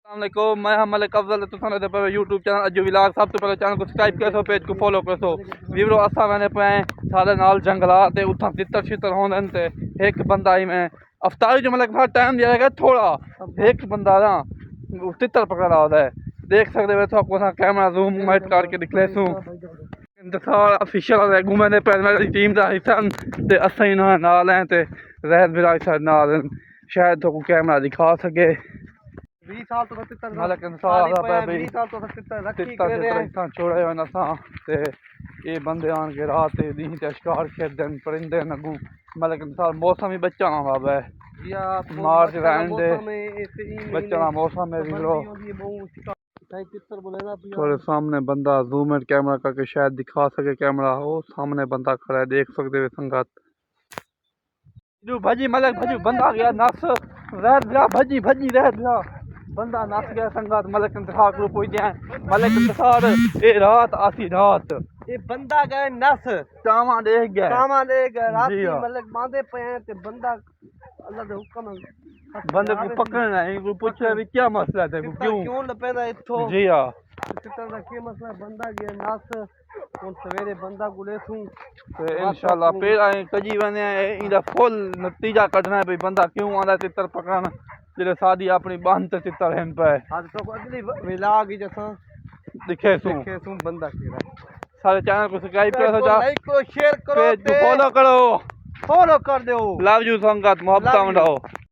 अस्सलामुअलैकुम, मैं हम मलिक अफजल तुसाने पे यूट्यूब चैनल अज्जू विलाग सब तो पहले चैनल को सब्सक्राइब करो, पेज को फॉलो करो। वीरो असा मैंने पे सारे नाल जंगलात ते उथा तितर छितर होंदे ते एक बंदा ही मैं अफ्तारी जो मतलब थोड़ा टाइम दिया जाएगा थोड़ा एक बंदा ना तितर पकड़ रहा है। देख सकते हो तो आपको कैमरा जूम माइट करके दिखले सू इंतजार ऑफिशियल वाले घूमे ने पे मेरी टीम दा हिस्सा ते असा ही नाल हैं ते रहत भी सारे नाल शायद तो कैमरा दिखा सके 20 साल तो तितर मलक इंसान दा पे 20 साल तो तितर रखी तितर करे हैं इतना छोड़े हुए नसा ते ये बंदे आन के रात दी ते शिकार खेदन परिंदे नगू मलक इंसान मौसम ही बच्चा ना बाबा या मार्च रहन दे में बच्चा ना मौसम में भी लो तितर बोलेगा थोड़े सामने बंदा जूम इन कैमरा करके शायद दिखा सके कैमरा वो सामने बंदा खड़ा है देख सकते हो संगत जो भजी मलक भजी बंदा गया नस रहत गया भजी भजी रहत गया बंदा नस गया संगत मलक इंतखाब को कोई दिया मलक इंतखाब ए रात आसी रात ये बंदा गए नस टामा देख गया रात मतलब बांधे पे हैं ते बंदा अल्लाह दे हुक्म बंदे को पकड़ना है को पूछे भी क्या मसला है क्यों लपेदा इथो जी हां तितर दा की मसला बंदा गया नस हुन सवेरे बंदा को लेसूं ते इंशाल्लाह फिर आए कजी वने इंदा फुल नतीजा कढना है भाई बंदा क्यों आंदा तितर पकड़न जेरे सादी अपनी बंद ते तितर हैं पे आज तो अगली विलाग ही जसा दिखे सू बंदा केरा सारे चैनल को सब्सक्राइब करो लाइक करो शेयर करो पेज को फॉलो करो फॉलो कर दो लव यू संगत मोहब्बत में रहो।